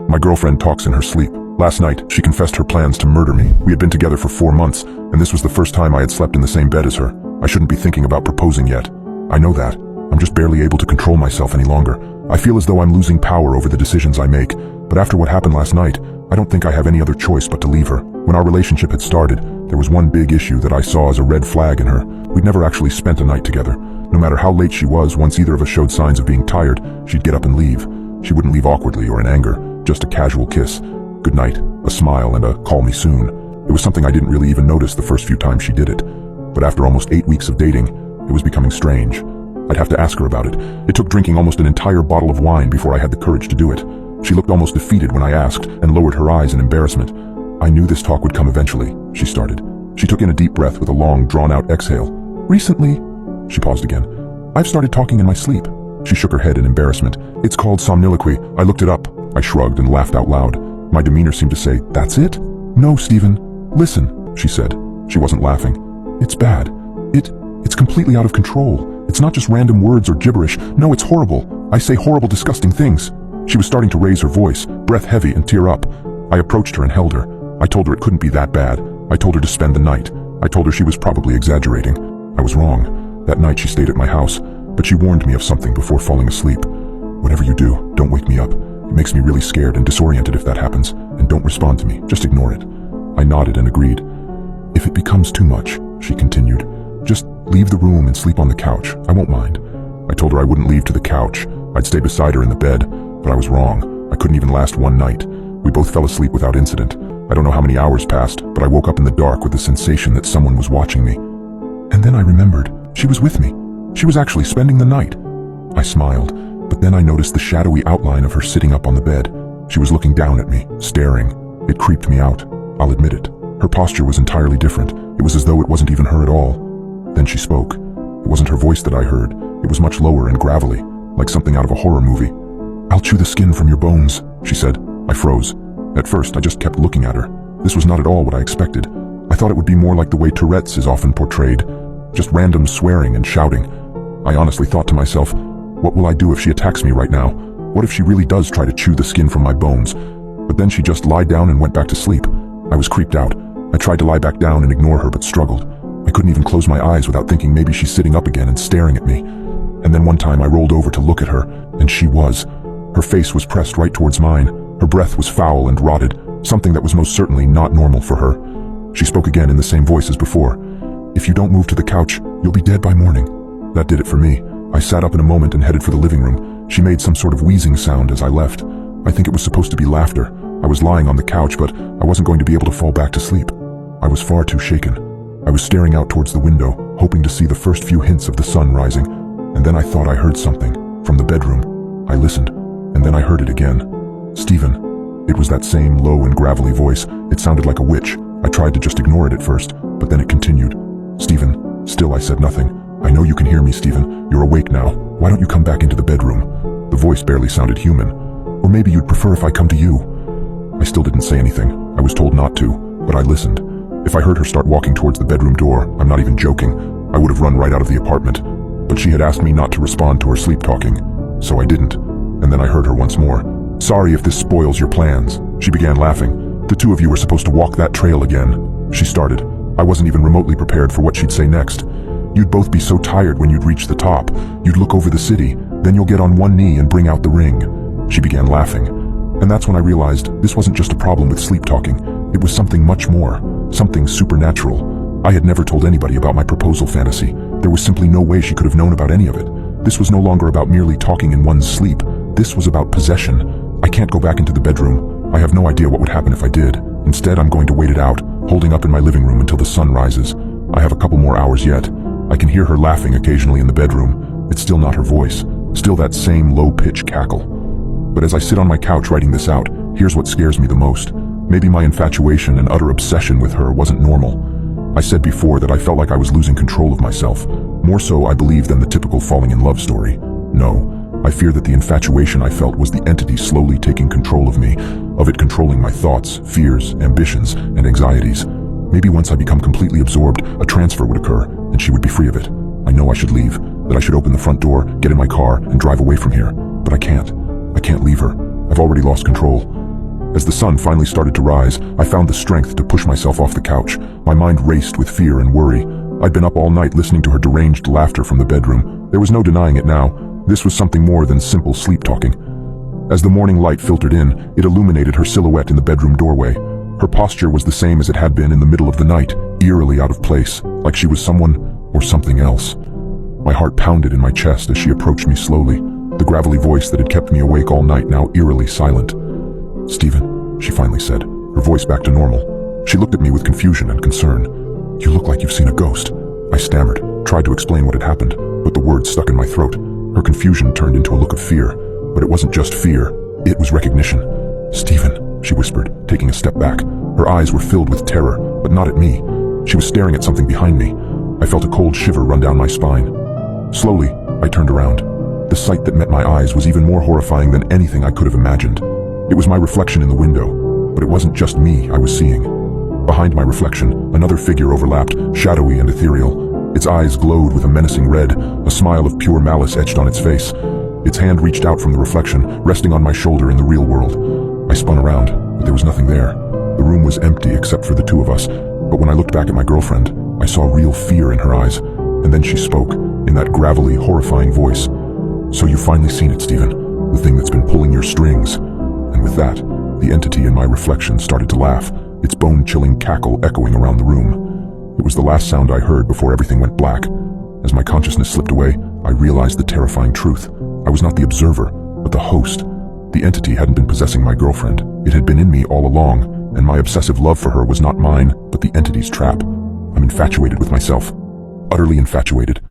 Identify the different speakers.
Speaker 1: My girlfriend talks in her sleep. Last night, she confessed her plans to murder me. We had been together for 4 months, and this was the first time I had slept in the same bed as her. I shouldn't be thinking about proposing yet. I know that. I'm just barely able to control myself any longer. I feel as though I'm losing power over the decisions I make. But after what happened last night, I don't think I have any other choice but to leave her. When our relationship had started, there was one big issue that I saw as a red flag in her. We'd never actually spent a night together. No matter how late she was, once either of us showed signs of being tired, she'd get up and leave. She wouldn't leave awkwardly or in anger, just a casual kiss. Good night, a smile, and a call me soon. It was something I didn't really even notice the first few times she did it. But after almost 8 weeks of dating, it was becoming strange. I'd have to ask her about it. It took drinking almost an entire bottle of wine before I had the courage to do it. She looked almost defeated when I asked, and lowered her eyes in embarrassment. I knew this talk would come eventually, she started. She took in a deep breath with a long, drawn-out exhale. Recently, she paused again, I've started talking in my sleep. She shook her head in embarrassment. It's called somniloquy. I looked it up. I shrugged and laughed out loud. My demeanor seemed to say, that's it? No, Stephen. Listen, she said. She wasn't laughing. It's bad. It's completely out of control. It's not just random words or gibberish. No, it's horrible. I say horrible, disgusting things. She was starting to raise her voice, breath heavy, and tear up. I approached her and held her. I told her it couldn't be that bad. I told her to spend the night. I told her she was probably exaggerating. I was wrong. That night she stayed at my house, but she warned me of something before falling asleep. Whatever you do, don't wake me up. It makes me really scared and disoriented if that happens, and don't respond to me. Just ignore it. I nodded and agreed. If it becomes too much, she continued, just leave the room and sleep on the couch. I won't mind. I told her I wouldn't leave to the couch. I'd stay beside her in the bed, but I was wrong. I couldn't even last one night. We both fell asleep without incident. I don't know how many hours passed, but I woke up in the dark with the sensation that someone was watching me. And then I remembered, she was with me. She was actually spending the night. I smiled, but then I noticed the shadowy outline of her sitting up on the bed. She was looking down at me, staring. It creeped me out. I'll admit it. Her posture was entirely different. It was as though it wasn't even her at all. Then she spoke. It wasn't her voice that I heard. It was much lower and gravelly, like something out of a horror movie. I'll chew the skin from your bones, she said. I froze. At first, I just kept looking at her. This was not at all what I expected. I thought it would be more like the way Tourette's is often portrayed, just random swearing and shouting. I honestly thought to myself, what will I do if she attacks me right now? What if she really does try to chew the skin from my bones? But then she just lied down and went back to sleep. I was creeped out. I tried to lie back down and ignore her, but struggled. I couldn't even close my eyes without thinking maybe she's sitting up again and staring at me. And then one time I rolled over to look at her, and she was. Her face was pressed right towards mine. Her breath was foul and rotted, something that was most certainly not normal for her. She spoke again in the same voice as before. If you don't move to the couch, you'll be dead by morning. That did it for me. I sat up in a moment and headed for the living room. She made some sort of wheezing sound as I left. I think it was supposed to be laughter. I was lying on the couch, but I wasn't going to be able to fall back to sleep. I was far too shaken. I was staring out towards the window, hoping to see the first few hints of the sun rising. And then I thought I heard something from the bedroom. I listened, and then I heard it again. Stephen. It was that same low and gravelly voice. It sounded like a witch. I tried to just ignore it at first, but then it continued. Stephen. Still I said nothing. I know you can hear me, Stephen. You're awake now. Why don't you come back into the bedroom? The voice barely sounded human. Or maybe you'd prefer if I come to you. I still didn't say anything. I was told not to, but I listened. If I heard her start walking towards the bedroom door, I'm not even joking, I would have run right out of the apartment. But she had asked me not to respond to her sleep talking, so I didn't. And then I heard her once more. Sorry if this spoils your plans. She began laughing. The two of you were supposed to walk that trail again. She started. I wasn't even remotely prepared for what she'd say next. You'd both be so tired when you'd reach the top. You'd look over the city, then you'll get on one knee and bring out the ring. She began laughing. And that's when I realized this wasn't just a problem with sleep talking. It was something much more, something supernatural. I had never told anybody about my proposal fantasy. There was simply no way she could have known about any of it. This was no longer about merely talking in one's sleep. This was about possession. I can't go back into the bedroom. I have no idea what would happen if I did. Instead, I'm going to wait it out, holding up in my living room until the sun rises. I have a couple more hours yet. I can hear her laughing occasionally in the bedroom. It's still not her voice. Still that same low-pitched cackle. But as I sit on my couch writing this out, here's what scares me the most. Maybe my infatuation and utter obsession with her wasn't normal. I said before that I felt like I was losing control of myself. More so, I believe, than the typical falling in love story. No, I fear that the infatuation I felt was the entity slowly taking control of me, of it controlling my thoughts, fears, ambitions, and anxieties. Maybe once I become completely absorbed, a transfer would occur, and she would be free of it. I know I should leave, that I should open the front door, get in my car, and drive away from here. But I can't. I can't leave her. I've already lost control. As the sun finally started to rise, I found the strength to push myself off the couch. My mind raced with fear and worry. I'd been up all night listening to her deranged laughter from the bedroom. There was no denying it now. This was something more than simple sleep-talking. As the morning light filtered in, it illuminated her silhouette in the bedroom doorway. Her posture was the same as it had been in the middle of the night, eerily out of place, like she was someone or something else. My heart pounded in my chest as she approached me slowly, the gravelly voice that had kept me awake all night now eerily silent. "Stephen," she finally said, her voice back to normal. She looked at me with confusion and concern. "You look like you've seen a ghost." I stammered, tried to explain what had happened, but the words stuck in my throat. Her confusion turned into a look of fear, but it wasn't just fear, it was recognition. "Stephen," she whispered, taking a step back. Her eyes were filled with terror, but not at me. She was staring at something behind me. I felt a cold shiver run down my spine. Slowly, I turned around. The sight that met my eyes was even more horrifying than anything I could have imagined. It was my reflection in the window, but it wasn't just me I was seeing. Behind my reflection, another figure overlapped, shadowy and ethereal. Its eyes glowed with a menacing red, a smile of pure malice etched on its face. Its hand reached out from the reflection, resting on my shoulder in the real world. I spun around, but there was nothing there. The room was empty except for the two of us, but when I looked back at my girlfriend, I saw real fear in her eyes, and then she spoke, in that gravelly, horrifying voice. "So you've finally seen it, Stephen, the thing that's been pulling your strings." And with that, the entity in my reflection started to laugh, its bone-chilling cackle echoing around the room. It was the last sound I heard before everything went black. As my consciousness slipped away, I realized the terrifying truth. I was not the observer, but the host. The entity hadn't been possessing my girlfriend. It had been in me all along, and my obsessive love for her was not mine, but the entity's trap. I'm infatuated with myself. Utterly infatuated.